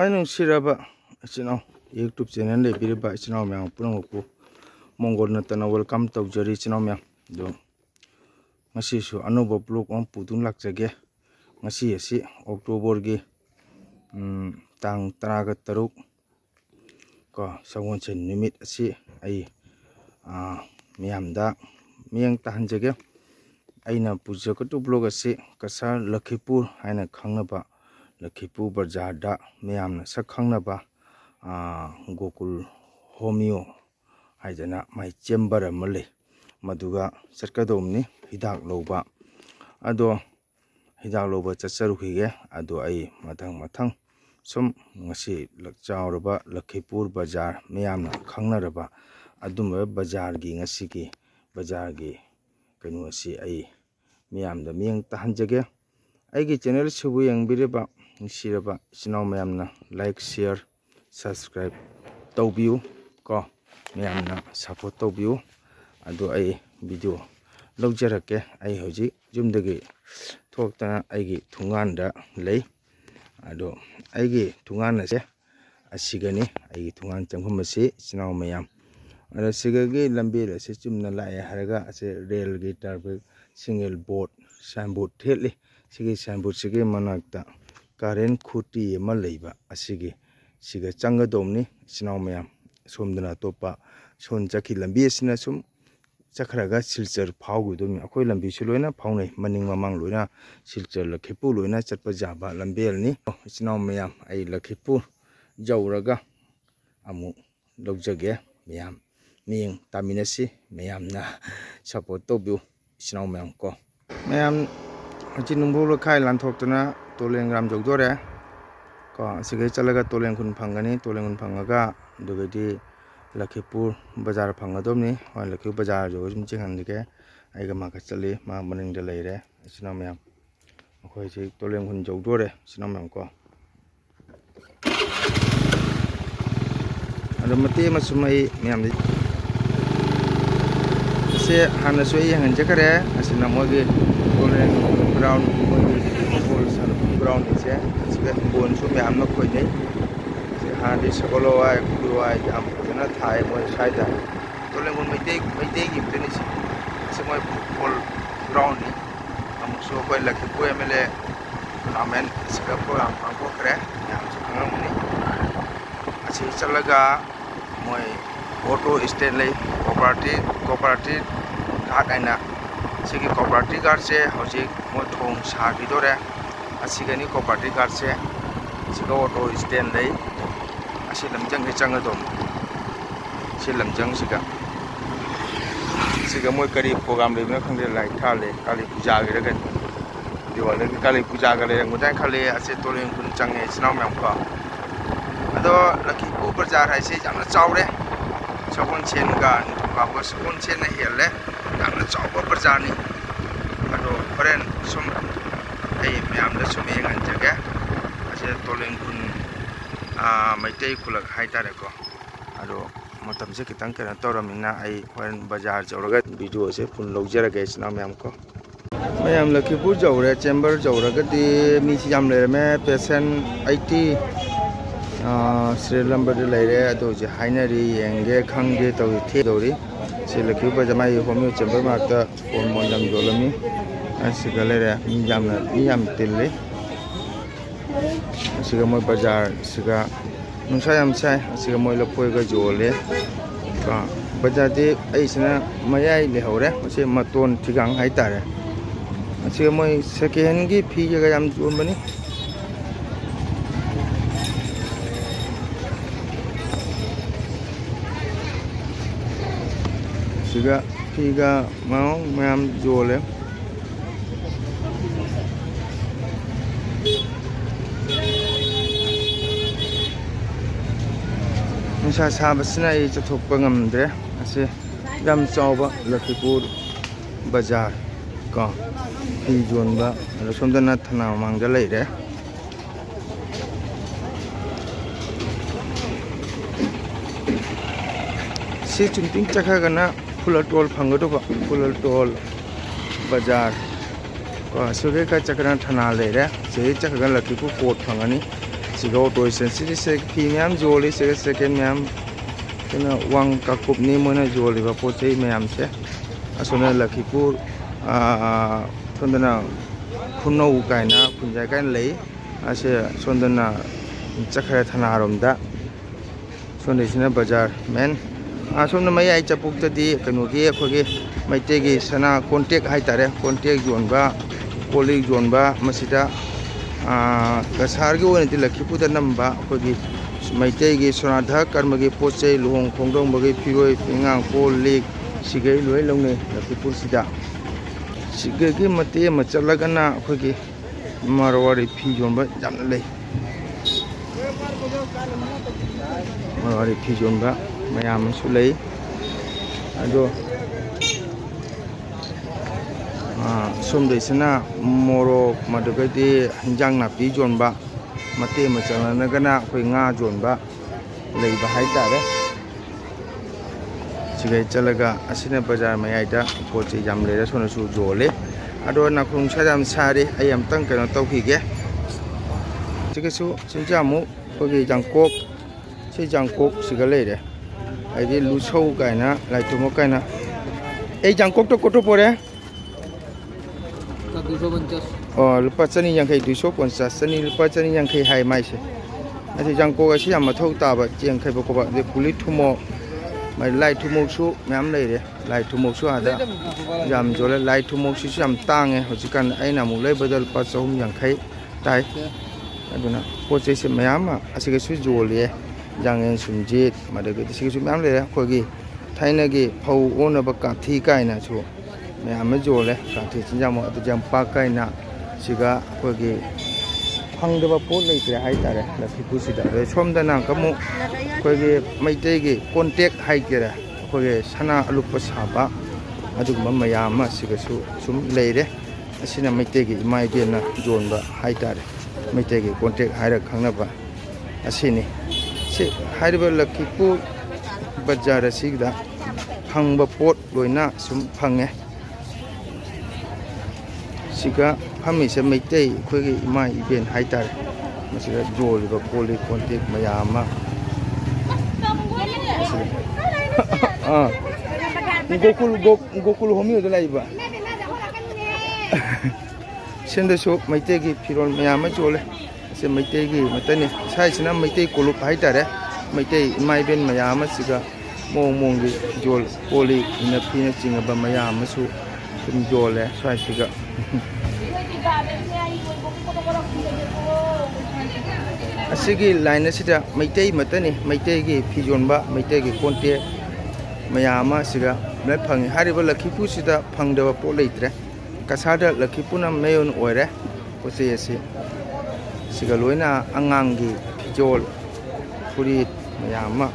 Anh siraba chino YouTube channel le biriba chino myang punang ko Mongol na tana welcome to jari chino myang do ngasi su anuba blog on putun lakjage ngasi asi October gi tang 13 ko sawon chen nimit asi ai miyamda miyang tahanjage aina puja ko to blog asi kasa Lakhipur haina khangnaba Lakhipur Bazaar da miyamna sak khangnaba Gokul Homeo haidana mai chamber amale maduga sarkadomni hidak loba ado hidak loba chacharukhige ado ai mathang sum ngasi lakchauraba Lakhipur Bazaar miyamna khangnaraba adumba bazaar gi ngasi gi bazaar gi kanu asi ai miyamda miyang tahanjage aigi channel subu yangbireba siraba chino mayamna like share subscribe tawbiu ko mayamna support tawbiu ado ai video lawjarake ai hoji jumdagi thoktana aigi thunganda lei ado aigi thungana se asigani aigi thungan changphumasi chino mayam ara sigagi lambira se chumna lae haraga ase rail gi tarbe single board signboard theli sigi signboard sigi manakta Karen Kuti Malayba asigi siga changadomni sinau mayam somdana topa son chaki lambi asina sum chakhraga silchar phawgudumi akhoi lambi siloina phawnai maning mamang loina silchar Lakhipur loina chatpa jaba lambelni sinau mayam ai Lakhipur jawraga amu logjage mayam ming taminasi mayamna support tobu sinau mayam ko mayam jinungbulo khai lanthokna Tolengram jogdore ko sige chalaga tolen kun phangani tolen kun phangaga dugadi Lakhipur Bazaar phangadomni wa Lakhipur Bazaar jo jum chingandike aiga ma ka chali ma maning de leire sinam yam khoi chi tolen kun jogdore sinam yam ko adamati masumai myam se hana soi han jakare asina mogi tolen ground ground is a bone so myam no khoi nei handi sakolo ai kuru ai jam jana thai moi saida tole mon meite gi teni se moi ball ground ni am so koi Lakhipur mle amen saka program ko kre jam so ngam ni asi chalaga moi auto stand lai cooperative ka kaina sigi cooperative gar se hoji mo thong sa bidore asigani cooperative gar se siga auto stand lai asi lamjang he changadom si lamjang siga moi kari program le na khangde lai thale kali puja ge ga diwali kali puja ga le ngudai khale ase tolen kun change sinau myam ko ado Lakhipur Bazaar hai se jamna chawre chawon chen ga ka ko chawon chen na hele jamna chawba bazaar ni ado foreign sum ai myam da sum engan jage ase tolen kun maitei kulak haitare ko ado matam se kitang kana toramina ai foreign bazaar jawraga video se pun lojaraga isna myam ko mayam Lakhipur jawre chamber jawraga di mi jam le me patient 80 Sri Lanka de leire ado je hainari yenge khangge to the dori se Lakhipur jamai homeo chamber ma ta on mondam jolami asigale mi jam tille siga moi bazaar siga nungsa yam sai siga moi lopoi ga jole ka bazaar de aisna mayai le hore se maton thigang hai tare siga moi second gi phi ga yam jombani siga phi ga mau mayam jole Sa sabasna ai chathokpa ngamdre ase yam chawba Lakhipur Bazaar ko hi jonba somdana thana mangda leire si chungting chakha gana fulatol phangodo fulatol Bazaar ko suge ka chakra thana leire se chakha Lakhipur port phangani siga auto sensitive se premium joli se second ma'am kena wang kakup ni mona joli ba pochei ma'am se asona Lakhipur sondana khunau kaina khunjai kain lei ase sondana chakhara thana romda sondesina bazar men asomna mai ai chapuk tadi kanogi khogi maitegi sana contact hai tare contact jonba colleague jonba masida kasar gi woni Lakhipur da namba khogi maitegi sonadha karmagi pochei luhong khongdong bagi phiroi pingang colleague sigai loi longne Lakhipur sida sigagi mate ma chalagana khogi marwari phi jonba jamna lei marwari phi jonba mayam su lei ado somdeisana morok madugadi hinjang napi jonba mate ma chalana gana khoi nga jonba lei ba hai tare sigai chalaga asina bazar mayaida poche jam lera sona su jole ado na khung sajam sare ayam tang kano tawkhige sigasu sinjamu khogi jangkok se jangkok siga leire aidi lusau kaina laitumo kaina ei jangkok to koto pore 250 lupa chani yang kai 250 chani lupa chani yang kai hai mai se ati jangkok asi yam mathau ta ba cheng kai ba ko ba de kuli thumo mai lai thumok su myam leire lai thumok su ada jam jole lai thumok su yam tange hojikan aina mu lei badal pa chahum yang kai tai aduna poche se myam asiga su jole jangen sumjit madage siga su myam leire khogi thaina gi phau ona ba ka thi kaina su myam jole ka thi chinjam adu jam pa kaina siga khogi phangdaba pot leite hai tare Lakhipur sida somdana kamu khogi maitegi contact hai kera khogi sana alupa saba adugma mayam siga su sum leire asina maitegi mai bena jonba hai tare maitegi contact haira khangnaba asini se hairiba Lakhipur bazar asigda phangba pot loina sum phange siga phami se maitei khogi mai iben hai tare masira joliba poli contact mayam gokul homi oda laiba senda so maitegi phirol mayam jole se maitegi matani saisina maitei kolup hai tare maitei mai ben mayam siga mong gi jol poli ina phina chingaba mayam su tum jole sai siga asigi line asida maitei matani maitegi phijonba maitegi contact mayama siga me phangi hariba Lakhipur sida phangdaba po leitre kasada Lakhipur na mayon oire poche ase siga loina angangi phijol puri mayama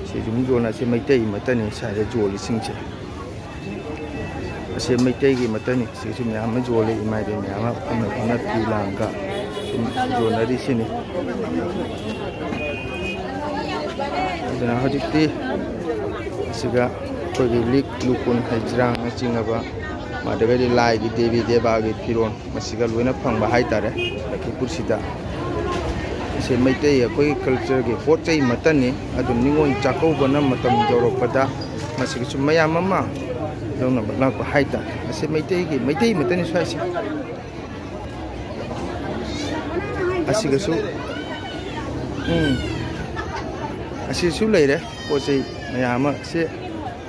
se jum jona se maitei matani sare joli singche ase maitei gi matani se sum mayama joli imai de mayama amna pilanga sum jona ri sini dana hajikti siga khogi lik lukun hajrang chingaba madagadi lai gi devi deba gi phiron masiga loina phangba hai tare Lakhipur sida se maitei khoi culture gi pochei matani adu ningon chakau bana matam joropada masiga sumaya mama lona bala ko hai ta se maitei matani swai se asiga su asi su leire pochei mayama se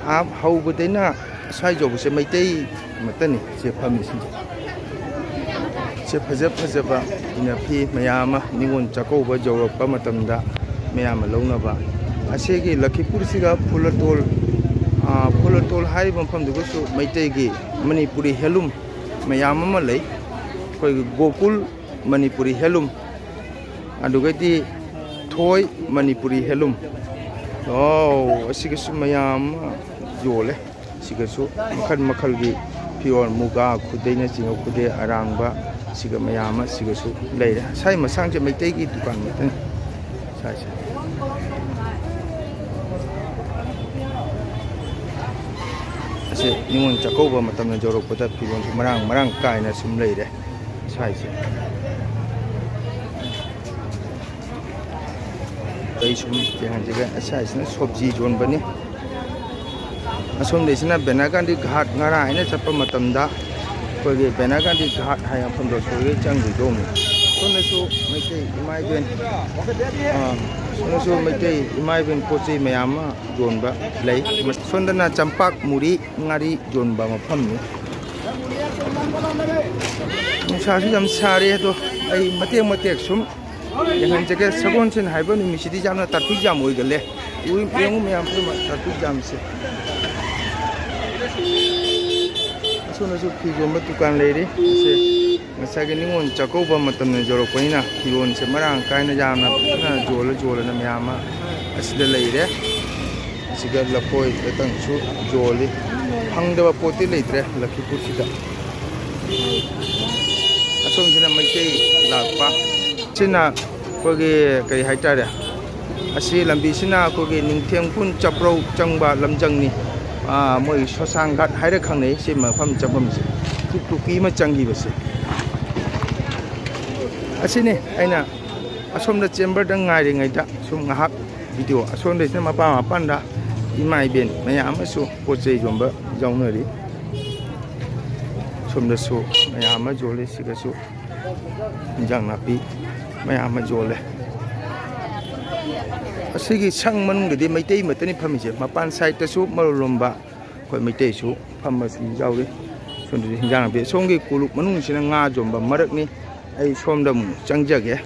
ap haubudena sai jobu se maitei matani se phami se phajaba ina phi mayama ningon chakau ba jawrapa matamda mayama launaba asegi Lakhipur siga fulatol hai bampham dugu su maitei gi Manipuri helum mayama ma lei koi gokul Manipuri helum adugati thoi Manipuri helum asigasu mayam jole sigasu makhal gi pior muga khudeina singa khude arangba siga mayam sigasu leire sai masang je maitei gi dukan matan sai ase ningon chakauba matamna jorokpada piron marang kaina sum leire sai ꯑꯩ ꯁꯨꯝ ꯌꯦꯡꯍꯟꯖꯒꯦ ꯑꯁꯥꯏꯁꯤꯅ ꯁꯣꯕꯖꯤ ꯌꯣꯟꯕꯅꯤ ꯑꯁꯣꯝꯗꯩꯁꯤꯅ ꯕꯦꯅꯥꯒꯥꯟꯗꯤ ꯘꯥꯠ ꯉꯔꯥꯡ ꯑꯩꯅ ꯆꯠꯄ ꯃꯇꯝꯗ ꯑꯩꯈꯣꯏꯒꯤ ꯕꯦꯅꯥꯒꯥꯟꯗꯤ ꯘꯥꯠ ꯍꯥꯏ ꯃꯐꯝꯗꯣ ꯁꯣꯏꯒꯤ ꯆꯪꯈꯤꯗꯧꯅꯤ ꯁꯣꯝꯗꯁꯨ ꯃꯩꯇꯩ ꯏꯃꯥ ꯏꯕꯦꯟ ꯁꯣꯝꯗꯁꯨ ꯃꯩꯇꯩ ꯏꯃꯥ ꯏꯕꯦꯟ ꯄꯣꯠ ꯆꯩ ꯃꯌꯥꯝ ꯑꯃ ꯌꯣꯟꯕ ꯂꯩ ꯁꯣꯝꯗꯅ ꯆꯝꯄꯥꯛ ꯃꯨꯔꯤ ꯉꯥꯔꯤ ꯌꯣꯟꯕ ꯃꯐꯝꯅꯤ ꯅꯨꯡꯁꯥꯁꯨ ꯌꯥꯝ ꯁꯥꯔꯦ ꯑꯗꯣ ꯑꯩ ꯃꯇꯦꯛ ꯃꯇꯦꯛ ꯁꯨꯝ ꯌꯦꯡꯍꯟꯖꯒꯦ ꯁꯒꯣꯜꯁꯦꯟ ꯍꯥꯏꯕ ꯅꯨꯃꯤꯠꯁꯤꯗꯤ ꯌꯥꯝꯅ ꯇ꯭ꯔꯥꯐꯤꯛ ꯖꯥꯝ ꯑꯣꯏꯒꯜꯂꯦ ꯌꯦꯡꯉꯨ ꯃꯌꯥꯝ ꯄꯨꯝꯅꯃꯛ ꯇ꯭ꯔꯥꯐꯤꯛ ꯖꯥꯝꯁꯦ ꯑꯁꯣꯝꯗꯁꯨ ꯐꯤ ꯌꯣꯟꯕ ꯗꯨꯀꯥꯟ ꯂꯩꯔꯤ ꯑꯁꯦ ꯉꯁꯥꯏꯒꯤ ꯅꯤꯉꯣꯜ ꯆꯥꯛꯀꯧꯕ ꯃꯇꯝꯗ ꯌꯧꯔꯛꯄꯅꯤꯅ ꯐꯤꯔꯣꯟꯁꯦ ꯃꯔꯥꯡ ꯀꯥꯏꯅ ꯌꯥꯝꯅ ꯐꯖꯅ ꯌꯣꯜꯂꯅ ꯃꯌꯥꯝ ꯑꯃ ꯑꯁꯤꯗ ꯂꯩꯔꯦ ꯑꯁꯤꯒ ꯂꯐꯣꯏ ꯂꯇꯪꯁꯨ ꯌꯣꯜꯂꯤ ꯐꯪꯗꯕ ꯄꯣꯠꯇꯤ ꯂꯩꯇ꯭ꯔꯦ ꯂꯛꯈꯤꯄꯨꯔꯁꯤꯗ ꯑꯁꯣꯝꯁꯤꯅ ꯃꯩꯇꯩ ꯂꯥꯛꯄ ꯁꯤꯅ ꯑꯩꯈꯣꯏꯒꯤ ꯀꯔꯤ ꯍꯥꯏꯇꯥꯔꯦ ꯑꯁꯤ ꯂꯝꯕꯤꯁꯤꯅ ꯑꯩꯈꯣꯏꯒꯤ ꯅꯤꯡꯊꯦꯝꯈꯨꯟ ꯆꯄ꯭ꯔꯧ ꯆꯪꯕ ꯂꯝꯖꯪꯅꯤ ꯃꯣꯏ ꯁꯣꯁꯥꯡ ꯘꯥꯠ ꯍꯥꯏꯔ ꯈꯪꯅꯩ ꯁꯤ ꯃꯐꯝ ꯆꯠꯐꯝꯁꯦ ꯀꯨꯀꯤ ꯑꯃ ꯆꯪꯈꯤꯕꯁꯦ ꯑꯁꯤꯅꯤ ꯑꯩꯅ ꯑꯁꯣꯝꯗ ꯆꯦꯝꯕꯔꯗ ꯉꯥꯏꯔꯤꯉꯩꯗ ꯁꯨꯝ ꯉꯥꯏꯍꯥꯛ ꯚꯤꯗꯤꯑꯣ ꯑꯁꯣꯝꯗꯩꯁꯤꯅ ꯃꯄꯥꯟꯗ ꯏꯃꯥ ꯏꯕꯦꯟ ꯃꯌꯥꯝ ꯑꯃꯁꯨ ꯄꯣꯠ ꯆꯩ ꯌꯣꯟꯕ ꯌꯥꯎꯅꯔꯤ ꯁꯣꯝꯗꯁꯨ ꯃꯌꯥꯝ ꯑꯃ ꯌꯣꯜꯂꯤ ꯁꯤꯗꯁꯨ ꯏꯟꯖꯥꯡ ꯅꯥꯄꯤ ꯃꯌꯥꯝ ꯑꯃ ꯌꯣꯜꯂꯦ ꯑꯁꯤꯒꯤ ꯁꯪ ꯃꯅꯨꯡꯗꯗꯤ ꯃꯩꯇꯩ ꯃꯠꯇꯅꯤ ꯐꯝꯃꯤꯁꯦ ꯃꯄꯥꯟ ꯁꯥꯏꯠꯇꯁꯨ ꯃꯔꯣꯂꯣꯝꯕ ꯑꯩꯈꯣꯏ ꯃꯩꯇꯩꯁꯨ ꯐꯝꯕꯁꯨ ꯌꯥꯎꯔꯤ ꯁꯣꯝꯗꯁꯨ ꯏꯟꯖꯥꯡ ꯅꯥꯄꯤ ꯁꯣꯝꯒꯤ ꯀꯣꯂꯨꯞ ꯃꯅꯨꯡꯁꯤꯅ ꯉꯥ ꯌꯣꯟꯕ ꯃꯔꯛꯅꯤ ꯑꯩ ꯁꯣꯝꯗ ꯑꯃꯨꯛ ꯆꯪꯖꯒꯦ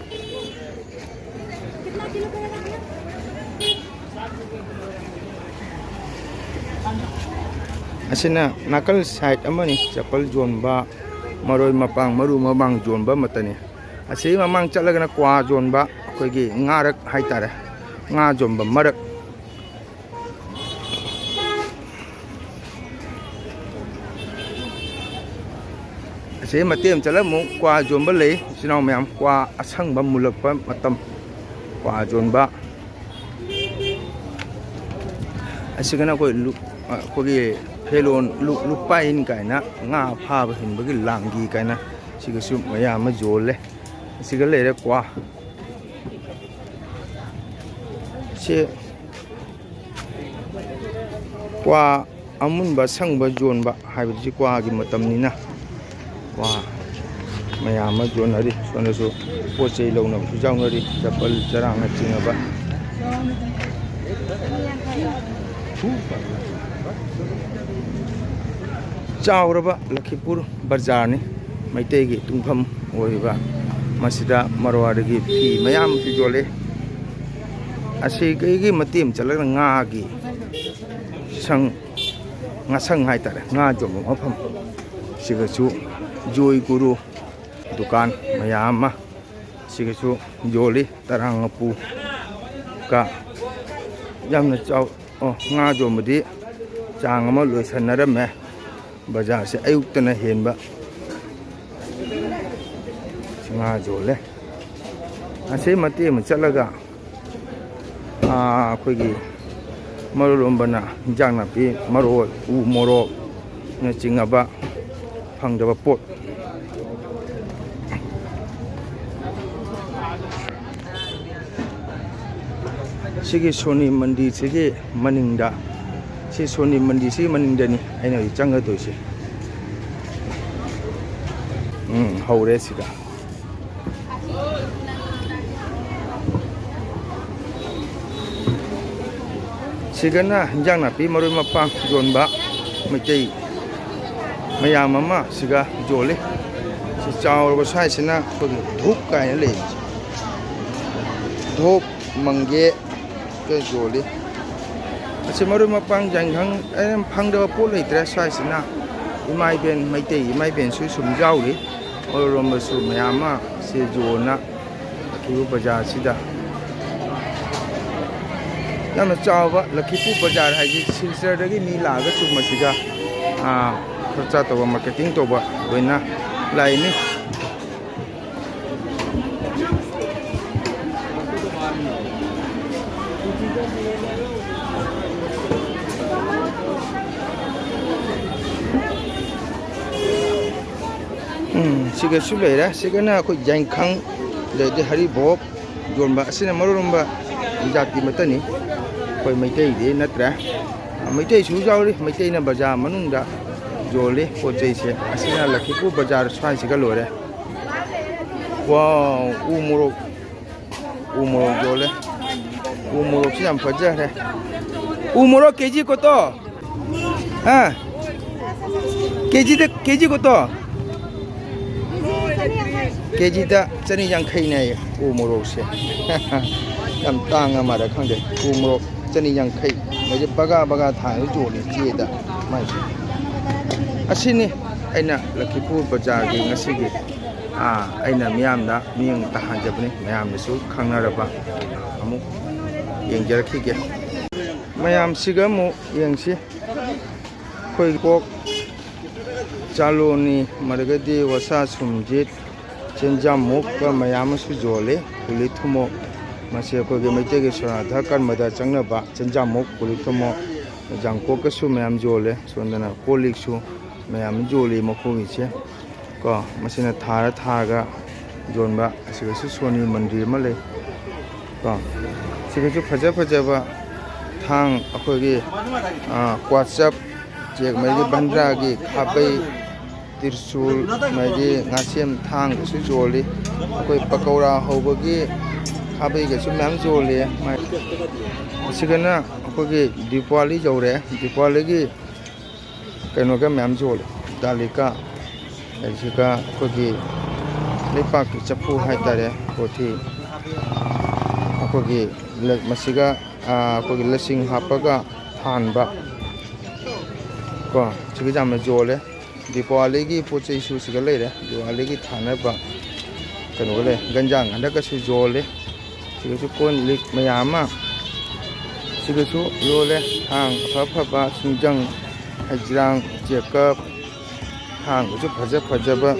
ꯑꯁꯤꯅ ꯅꯥꯀꯜ ꯁꯥꯏꯠ ꯑꯃꯅꯤ ꯆꯄꯜ ꯌꯣꯟꯕ ꯃꯔꯣꯏ ꯃꯄꯥꯡ ꯃꯔꯨ ꯃꯔꯥꯡ ꯌꯣꯟꯕ ꯑꯃꯠꯇꯅꯤ ꯑꯁꯤꯒꯤ ꯃꯃꯥꯡ ꯆꯠꯂꯒꯅ ꯀ꯭ꯋꯥ ꯌꯣꯟꯕ ꯑꯩꯈꯣꯏꯒꯤ ꯉꯥꯔꯛ ꯍꯥꯏꯇꯥꯔꯦ ꯉꯥ ꯌꯣꯟꯕ ꯃꯔꯛ ꯑꯁꯤ ꯃꯇꯦꯛ ꯑꯃ ꯆꯠꯂꯒ ꯑꯃꯨꯛ ꯀ꯭ꯋꯥ ꯌꯣꯟꯕ ꯂꯩ ꯏꯆꯤꯜ ꯏꯅꯥꯎ ꯃꯌꯥꯝ ꯀ꯭ꯋꯥ ꯑꯁꯪꯕ ꯃꯨꯜꯂꯛꯄ ꯃꯇꯝ ꯀ꯭ꯋꯥ ꯌꯣꯟꯕ ꯑꯁꯤꯒꯅ ꯑꯩꯈꯣꯏꯒꯤ ꯐꯦꯂꯣꯟ ꯂꯨꯄꯥꯏꯟ ꯀꯥꯏꯅ ꯉꯥ ꯐꯥꯕ ꯍꯦꯟꯕꯒꯤ ꯂꯥꯡꯒꯤ ꯀꯥꯏꯅ ꯁꯤꯒꯁꯨ ꯃꯌꯥꯝ ꯑꯃ ꯌꯣꯜꯂꯦ ꯑꯁꯤꯒ ꯂꯩꯔꯦ ꯀ꯭ꯋꯥ ꯁꯤ ꯀ꯭ꯋꯥ ꯑꯃꯨꯟꯕ ꯑꯁꯪꯕ ꯌꯣꯟꯕ ꯍꯥꯏꯕꯁꯤ ꯀ꯭ꯋꯥꯒꯤ ꯃꯇꯝꯅꯤꯅ ꯀ꯭ꯋꯥ ꯃꯌꯥꯝ ꯑꯃ ꯌꯣꯟꯅꯔꯤ ꯁꯣꯝꯗꯁꯨ ꯄꯣꯠ ꯆꯩ ꯂꯧꯅꯕꯁꯨ ꯌꯥꯎꯅꯔꯤ ꯆꯄꯜ ꯆꯔꯥꯡꯅ ꯆꯤꯡꯉꯕ ꯆꯥꯎꯔꯕ ꯂꯛꯈꯤꯄꯨꯔ ꯕꯖꯥꯔꯅꯤ ꯃꯩꯇꯩꯒꯤ ꯇꯨꯡꯐꯝ ꯑꯣꯏꯕ ꯃꯁꯤꯗ ꯃꯔꯋꯥꯔꯤꯒꯤ ꯐꯤ ꯃꯌꯥꯝ ꯑꯃꯁꯨ ꯌꯣꯜꯂꯤ ꯑꯁꯤꯒꯤ ꯃꯇꯦꯛ ꯑꯃ ꯆꯠꯂꯒ ꯉꯥꯒꯤ ꯉꯥꯁꯪ ꯍꯥꯏꯇꯥꯔꯦ ꯉꯥ ꯌꯣꯟꯕ ꯃꯐꯝ ꯁꯤꯒꯁꯨ ꯖꯣꯏ ꯒꯨꯔꯨ ꯗꯨꯀꯥꯟ ꯃꯌꯥꯝ ꯑꯃ ꯁꯤꯒꯁꯨ ꯌꯣꯜꯂꯤ ꯇꯔꯥꯡ ꯃꯄꯨꯒ ꯌꯥꯝꯅ ꯉꯥ ꯌꯣꯟꯕꯗꯤ ꯆꯥꯡ ꯑꯃ ꯂꯣꯏꯁꯟꯅꯔꯝꯃꯦ ꯕꯖꯥꯔꯁꯦ ꯑꯌꯨꯛꯇꯅ ꯍꯦꯟꯕ ꯉꯥ ꯌꯣꯜꯂꯦ ꯑꯁꯤ ꯃꯇꯦꯛ ꯑꯃ ꯆꯠꯂꯒ ꯑꯩꯈꯣꯏꯒꯤ ꯃꯔꯣꯂꯣꯝꯕꯅ ꯏꯟꯖꯥꯡ ꯅꯥꯄꯤ ꯃꯔꯣꯏ ꯎ ꯃꯣꯔꯣꯛꯅ ꯆꯤꯡꯉꯕ ꯐꯪꯗꯕ ꯄꯣꯠ ꯁꯤꯒꯤ ꯁꯣꯅꯤ ꯃꯟꯗꯤꯔꯁꯤꯒꯤ ꯃꯅꯤꯡꯗ ꯁꯤ ꯁꯣꯅꯤ ꯃꯟꯗꯤꯔꯁꯤꯒꯤ ꯃꯅꯤꯡꯗꯅꯤ ꯑꯩꯅ ꯍꯧꯖꯤꯛ ꯆꯪꯒꯗꯣꯏꯁꯦ ꯍꯧꯔꯦ ꯁꯤꯗ ꯁꯤꯒꯅ ꯏꯟꯖꯥꯡ ꯅꯥꯄꯤ ꯃꯔꯣꯏ ꯃꯄꯥꯡ ꯌꯣꯟꯕ ꯃꯩꯇꯩ ꯃꯌꯥꯝ ꯑꯃ ꯁꯤꯒ ꯌꯣꯜꯂꯤ ꯁꯤ ꯆꯥꯎꯔꯕ ꯁ꯭ꯋꯥꯏꯁꯤꯅ ꯑꯩꯈꯣꯏꯒꯤ ꯙꯨꯞ ꯀꯥꯏꯅ ꯂꯩ ꯙꯨꯞ ꯃꯪꯒꯦ ꯀ ꯌꯣꯜꯂꯤ ꯑꯁꯤ ꯃꯔꯣꯏ ꯃꯄꯥꯡ ꯌꯥꯏꯉꯪ ꯐꯪꯗꯕ ꯄꯣꯠ ꯂꯩꯇ꯭ꯔꯦ ꯁ꯭ꯋꯥꯏꯁꯤꯅ ꯏꯃꯥ ꯏꯕꯦꯟ ꯃꯩꯇꯩ ꯏꯃꯥ ꯏꯕꯦꯟꯁꯨ ꯁꯨꯝ ꯌꯥꯎꯔꯤ ꯑꯣꯏꯔꯣꯝꯕꯁꯨ ꯃꯌꯥꯝ ꯑꯃ ꯁꯤ ꯌꯣꯟꯅ ꯂꯛꯈꯤꯄꯨꯔ ꯕꯖꯥꯔꯁꯤꯗ ꯌꯥꯝꯅ ꯆꯥꯎꯕ ꯂꯛꯈꯤꯄꯨꯔ ꯕꯖꯥꯔ ꯍꯥꯏꯗꯤ ꯁꯤꯜꯆꯔꯗꯒꯤ ꯃꯤ ꯂꯥꯛꯑꯒꯁꯨ ꯃꯁꯤꯗ ꯈꯔꯆꯥ ꯇꯧꯕ ꯃꯥꯔꯀꯦꯇꯤꯡ ꯇꯧꯕ ꯂꯣꯏꯅ ꯂꯥꯛꯏꯅꯤ ꯁꯤꯒꯁꯨ ꯂꯩꯔꯦ ꯁꯤꯒꯅ ꯑꯩꯈꯣꯏ ꯌꯥꯏꯈꯪ ꯑꯗꯩꯗꯤ ꯍꯔꯤꯕꯣꯞ ꯌꯣꯟꯕ ꯑꯁꯤꯅ ꯃꯔꯣꯂꯣꯝꯕ जाति मतनी कोई मैतई दे नत्रे मैतई सु जाउरी मैतई ना बाजार मनुंगदा जोले पोचै से असिना लखीपुर बाजार स्वाई से लोरे वाओ उमोरक जोले उमोरक से हम फजा है उमोरक केजी को तो हाँ केजी को तो केजी दा चनी यांखई ने उमोरक से हम तांग हमारा खंडे उमोरक चनी यांखई मुझे बगा था जोले जेदा माई असिनी अना लखीपुर बाजार की ngasiगी अना मियामदा मियंग तहाजबने मयामनसु खंगनरबा अमुक येंजरखिगे मयाम सिगा मु येंगसि खोई कोक चालोनी मरगदी वसा सुमजित चेंजामुक का मयामसु जोले पुलिथुमो मसे कोगे मैतेगे सोनाधा कर्मदा चंगनबा चेंजामुक पुलिथुमो जांकोकसु मयाम जोले सोंदना कोलिकसु मयाम जोले मखोगिसे को मसिना थारगा जोनबा असिगसु सोनी मंदिर मा ले को सिगसु फजबा थांग अखोगी क्वाचप चेक मैगी बंद्रागी खाबै तिरसुल मैगी ngaसेम थांग सु जोले अखोई पकौड़ा होबगी खाबै गसु मयाम जोले सिगना अखोगी दीपावली जौरे दीपावली की कनो का मयाम जोले दालिका ऐसिका अखोगी लेपाक चप्पू है तारे पोथी अखोगी मसिगा अखोगी लसिंग हापगा थानबा को सिगा जाम जोले दीपावली की पोचै सु सिगा लेरे दीपावली की थानबा कनो ले गंजांग हंदक सु जोले सिगा सु कोन लिक मयामा सिगा सु लोले हांग फफबा सुंजंग हजरांग जेकब हांग सु फजबा